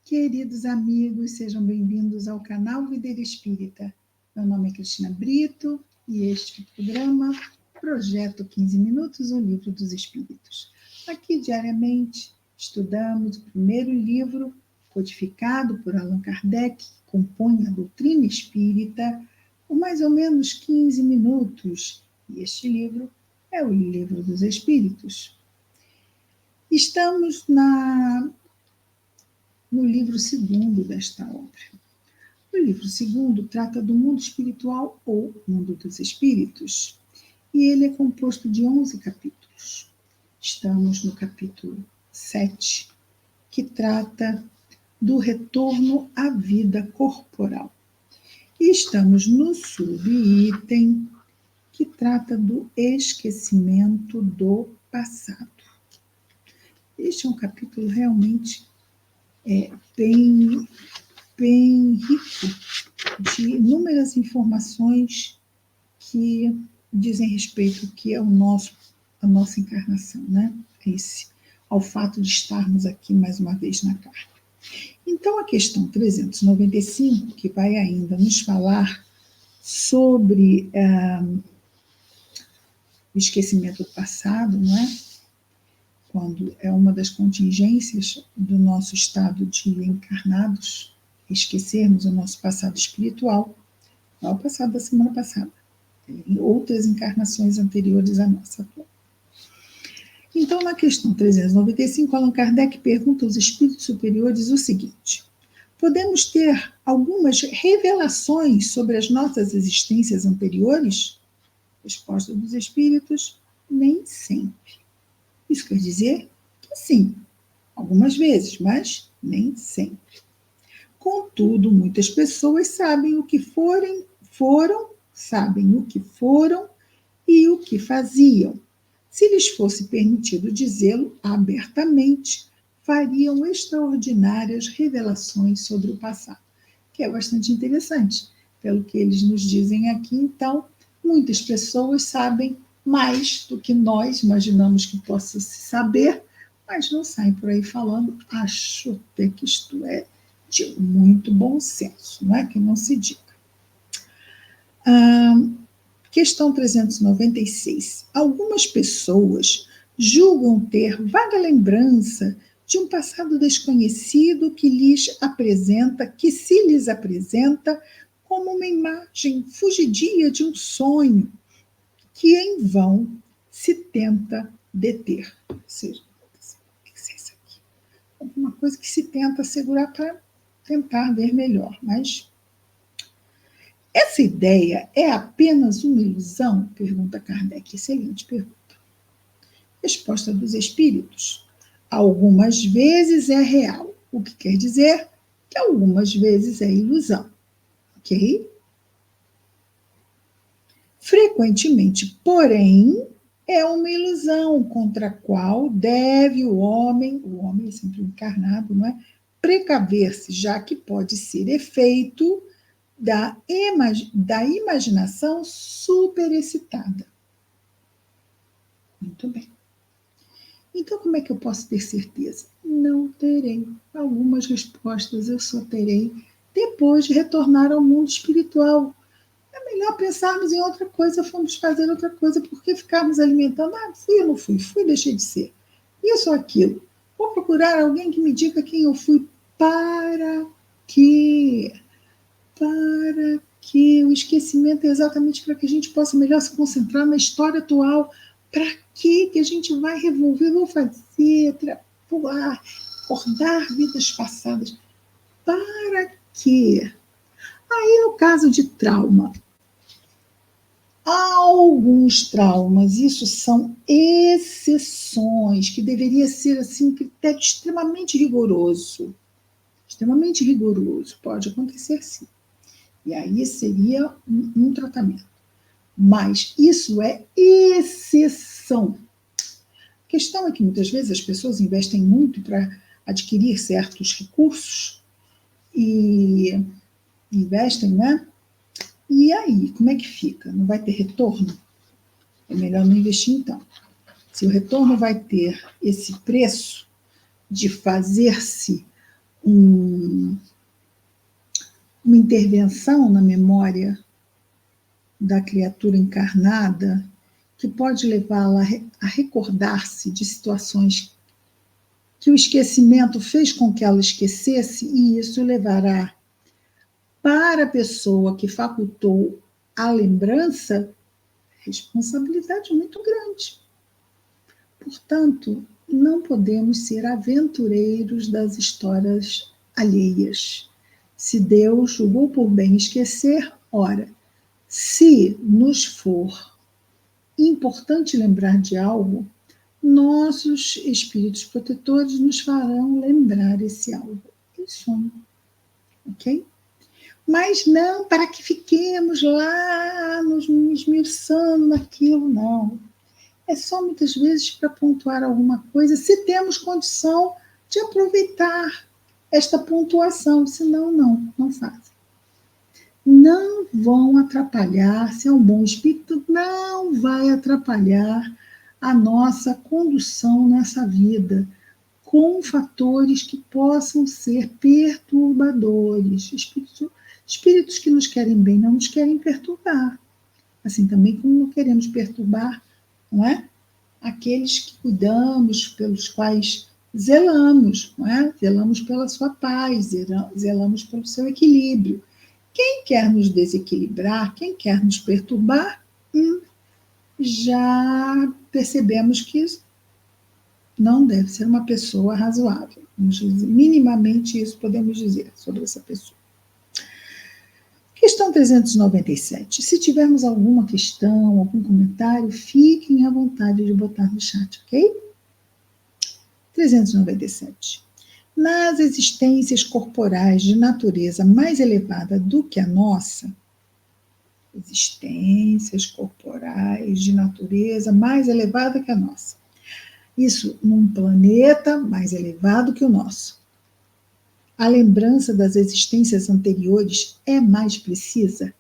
Queridos amigos, sejam bem-vindos ao canal Videira Espírita. Meu nome é Cristina Brito e este programa, Projeto 15 Minutos, o Livro dos Espíritos. Aqui, diariamente, estudamos o primeiro livro codificado por Allan Kardec, que compõe a doutrina espírita, por mais ou menos 15 minutos. E este livro é o Livro dos Espíritos. Estamos no livro segundo desta obra. O livro segundo trata do mundo espiritual ou mundo dos espíritos, e ele é composto de 11 capítulos. Estamos no capítulo 7, que trata do retorno à vida corporal. E estamos no subitem, que trata do esquecimento do passado. Este é um capítulo realmente bem rico de inúmeras informações que dizem respeito ao que é a nossa encarnação, né? Ao fato de estarmos aqui mais uma vez na carne. Então, a questão 395, que vai ainda nos falar sobre o esquecimento do passado, não é? Quando é uma das contingências do nosso estado de encarnados, esquecermos o nosso passado espiritual, não é o passado da semana passada, em outras encarnações anteriores à nossa atual. Então, na questão 395, Allan Kardec pergunta aos espíritos superiores o seguinte: podemos ter algumas revelações sobre as nossas existências anteriores? Resposta dos espíritos: nem sempre. Isso quer dizer que sim, algumas vezes, mas nem sempre. Contudo, muitas pessoas sabem o que sabem o que foram e o que faziam. Se lhes fosse permitido dizê-lo abertamente, fariam extraordinárias revelações sobre o passado, que é bastante interessante. Pelo que eles nos dizem aqui, então, muitas pessoas sabem mais do que nós imaginamos que possa se saber, mas não saem por aí falando. Acho até que isto é de muito bom senso, não é? Que não se diga. Questão 396. Algumas pessoas julgam ter vaga lembrança de um passado desconhecido que se lhes apresenta como uma imagem fugidia de um sonho que em vão se tenta deter. Ou seja, o que é isso aqui? Alguma coisa que se tenta segurar para tentar ver melhor, mas essa ideia é apenas uma ilusão? Pergunta Kardec. Excelente pergunta. Resposta dos espíritos: algumas vezes é real, o que quer dizer que algumas vezes é ilusão. Ok? Frequentemente, porém, é uma ilusão contra a qual deve o homem é sempre encarnado, não é? Precaver-se, já que pode ser efeito da imaginação superexcitada. Muito bem. Então, como é que eu posso ter certeza? Não terei. Algumas respostas eu só terei depois de retornar ao mundo espiritual. É melhor pensarmos em outra coisa, fomos fazer outra coisa, porque ficarmos alimentando, fui ou não fui, deixei de ser. Isso ou aquilo. Vou procurar alguém que me diga quem eu fui. Para quê? Para que o esquecimento é exatamente para que a gente possa melhor se concentrar na história atual. Para que a gente vai revolver, vou fazer, pular, acordar vidas passadas? Para quê? Aí, no caso de trauma, há alguns traumas, isso são exceções, que deveria ser assim, um critério extremamente rigoroso. Extremamente rigoroso, pode acontecer sim. E aí seria um tratamento. Mas isso é exceção. A questão é que muitas vezes as pessoas investem muito para adquirir certos recursos e investem, né? E aí, como é que fica? Não vai ter retorno? É melhor não investir então. Se o retorno vai ter esse preço de fazer-se uma intervenção na memória da criatura encarnada que pode levá-la a recordar-se de situações que o esquecimento fez com que ela esquecesse, e isso levará para a pessoa que facultou a lembrança responsabilidade muito grande. Portanto, não podemos ser aventureiros das histórias alheias. Se Deus julgou por bem esquecer, ora, se nos for importante lembrar de algo, nossos espíritos protetores nos farão lembrar esse algo em sonho, ok? Mas não para que fiquemos lá nos esmiuçando naquilo, não. É só muitas vezes para pontuar alguma coisa, se temos condição de aproveitar esta pontuação, senão não fazem. Não vão atrapalhar, se é um bom espírito, não vai atrapalhar a nossa condução nessa vida, com fatores que possam ser perturbadores. Espíritos que nos querem bem não nos querem perturbar. Assim também como não queremos perturbar, não é? Aqueles que cuidamos, pelos quais zelamos, não é? Zelamos pela sua paz, zelamos pelo seu equilíbrio. Quem quer nos desequilibrar, quem quer nos perturbar, já percebemos que não deve ser uma pessoa razoável. Minimamente isso podemos dizer sobre essa pessoa. Questão 397. Se tivermos alguma questão, algum comentário, fiquem à vontade de botar no chat, ok? 397. Nas existências corporais de natureza mais elevada do que a nossa, existências corporais de natureza mais elevada que a nossa, isso num planeta mais elevado que o nosso, a lembrança das existências anteriores é mais precisa?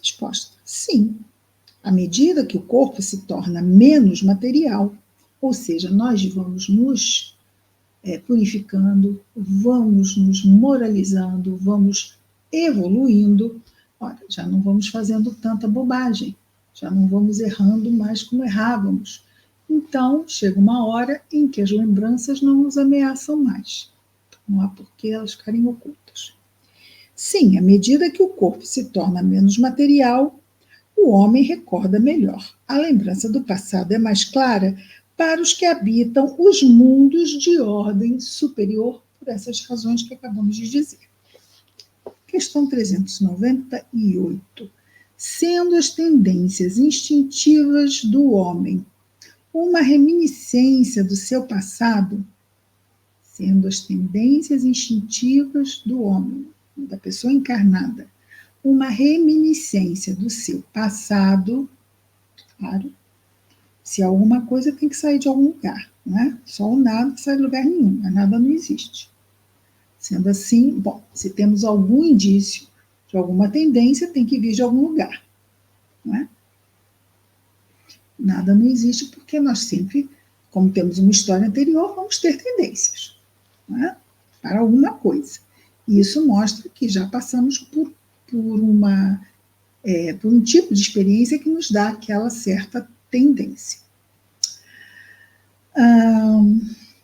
Resposta: sim. À medida que o corpo se torna menos material, ou seja, nós vamos nos purificando, vamos nos moralizando, vamos evoluindo, ora, já não vamos fazendo tanta bobagem, já não vamos errando mais como errávamos. Então, chega uma hora em que as lembranças não nos ameaçam mais. Não há por que elas ficarem ocultas. Sim, à medida que o corpo se torna menos material, o homem recorda melhor. A lembrança do passado é mais clara para os que habitam os mundos de ordem superior, por essas razões que acabamos de dizer. Questão 398. Sendo as tendências instintivas do homem uma reminiscência do seu passado, sendo as tendências instintivas do homem, da pessoa encarnada, uma reminiscência do seu passado, claro, se alguma coisa tem que sair de algum lugar, não é? Só o nada sai de lugar nenhum, a nada não existe. Sendo assim, bom, se temos algum indício de alguma tendência, tem que vir de algum lugar, não é? Nada não existe porque nós sempre, como temos uma história anterior, vamos ter tendências, não é? Para alguma coisa. E isso mostra que já passamos por um tipo de experiência que nos dá aquela certa tendência.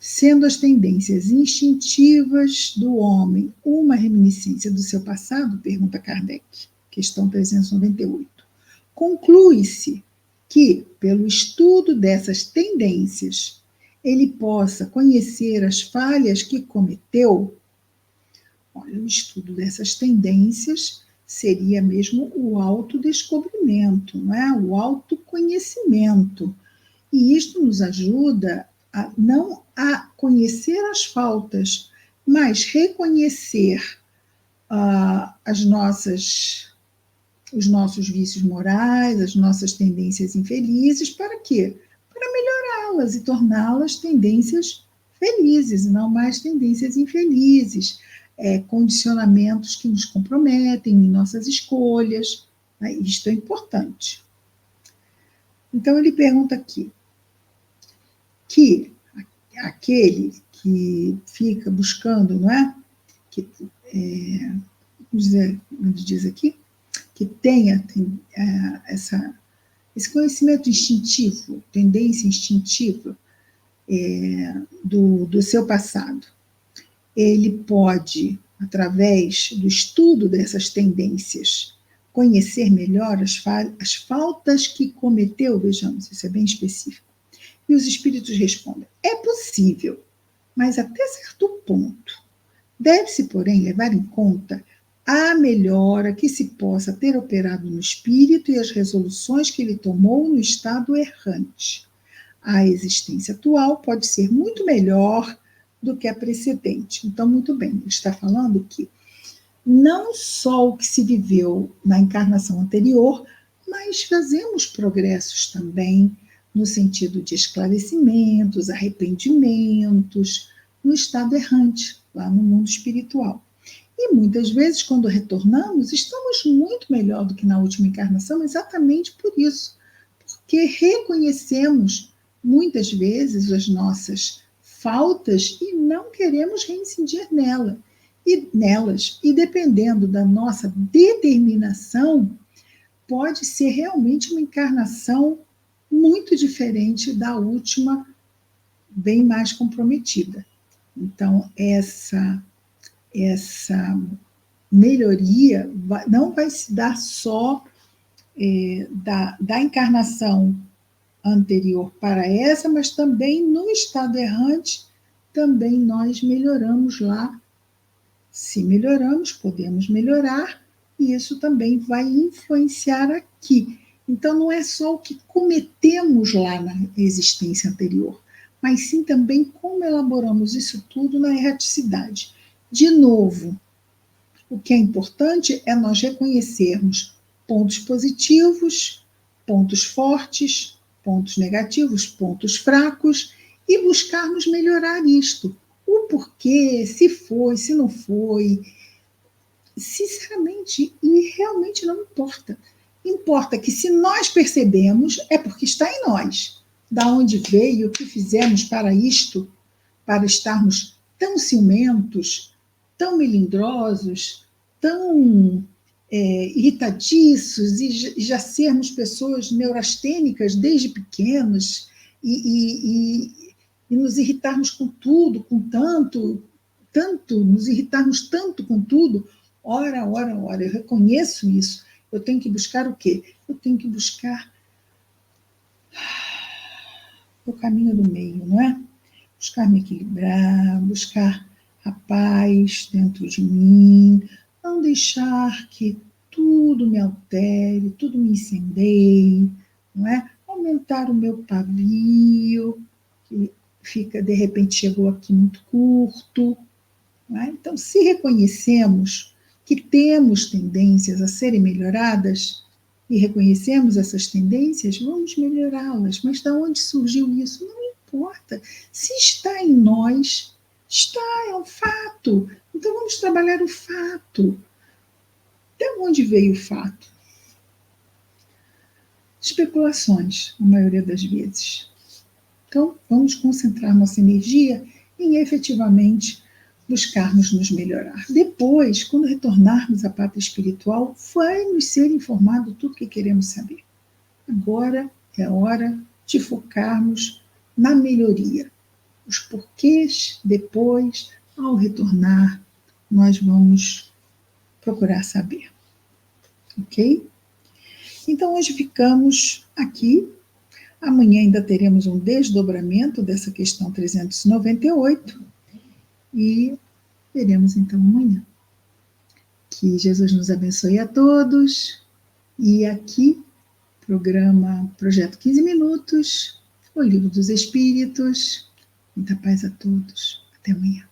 Sendo as tendências instintivas do homem uma reminiscência do seu passado, pergunta Kardec, questão 398, conclui-se que, pelo estudo dessas tendências, ele possa conhecer as falhas que cometeu. Olha, o estudo dessas tendências seria mesmo o autodescobrimento, não é? O autoconhecimento. E isto nos ajuda não a conhecer as faltas, mas reconhecer os nossos vícios morais, as nossas tendências infelizes, para quê? Para melhorá-las e torná-las tendências felizes, não mais tendências infelizes, condicionamentos que nos comprometem em nossas escolhas. Né? Isto é importante. Então, ele pergunta aqui que aquele que fica buscando, não é? Que, vamos dizer, como diz aqui, que tenha esse conhecimento instintivo, tendência instintiva do seu passado. Ele pode, através do estudo dessas tendências, conhecer melhor as faltas que cometeu, vejamos, isso é bem específico. E os espíritos respondem: é possível, mas até certo ponto. Deve-se, porém, levar em conta a melhora que se possa ter operado no espírito e as resoluções que ele tomou no estado errante. A existência atual pode ser muito melhor do que a precedente. Então, muito bem, ele está falando que não só o que se viveu na encarnação anterior, mas fazemos progressos também no sentido de esclarecimentos, arrependimentos, no estado errante, lá no mundo espiritual. E muitas vezes, quando retornamos, estamos muito melhor do que na última encarnação, exatamente por isso, porque reconhecemos muitas vezes as nossas faltas e não queremos reincidir nelas. E dependendo da nossa determinação, pode ser realmente uma encarnação muito diferente da última, bem mais comprometida. Então, essa melhoria não vai se dar só da encarnação anterior para essa, mas também no estado errante, também nós melhoramos lá. Se melhoramos, podemos melhorar, e isso também vai influenciar aqui. Então, não é só o que cometemos lá na existência anterior, mas sim também como elaboramos isso tudo na erraticidade. De novo, o que é importante é nós reconhecermos pontos positivos, pontos fortes, pontos negativos, pontos fracos, e buscarmos melhorar isto. O porquê, se foi, se não foi, sinceramente, e realmente não importa. Importa que se nós percebemos, é porque está em nós. Da onde veio, o que fizemos para isto, para estarmos tão ciumentos, tão melindrosos, tão irritadiços e já sermos pessoas neurastênicas desde pequenos e nos irritarmos com tudo, com tanto, nos irritarmos tanto com tudo. Ora, eu reconheço isso. Eu tenho que buscar o quê? Eu tenho que buscar o caminho do meio, não é? Buscar me equilibrar, buscar a paz dentro de mim, não deixar que tudo me altere, tudo me incendeie, não é? Aumentar o meu pavio, que fica, de repente, chegou aqui muito curto. Não é? Então, se reconhecemos que temos tendências a serem melhoradas e reconhecemos essas tendências, vamos melhorá-las. Mas de onde surgiu isso? Não importa. Se está em nós, está, é um fato. Então, vamos trabalhar o fato. De onde veio o fato? Especulações, a maioria das vezes. Então, vamos concentrar nossa energia em efetivamente buscarmos nos melhorar. Depois, quando retornarmos à pátria espiritual, vai nos ser informado tudo o que queremos saber. Agora é hora de focarmos na melhoria. Os porquês, depois, ao retornar, nós vamos procurar saber. Ok? Então, hoje ficamos aqui. Amanhã ainda teremos um desdobramento dessa questão 398 e veremos então amanhã. Que Jesus nos abençoe a todos. E aqui, Projeto 15 Minutos, o Livro dos Espíritos. Muita paz a todos. Até amanhã.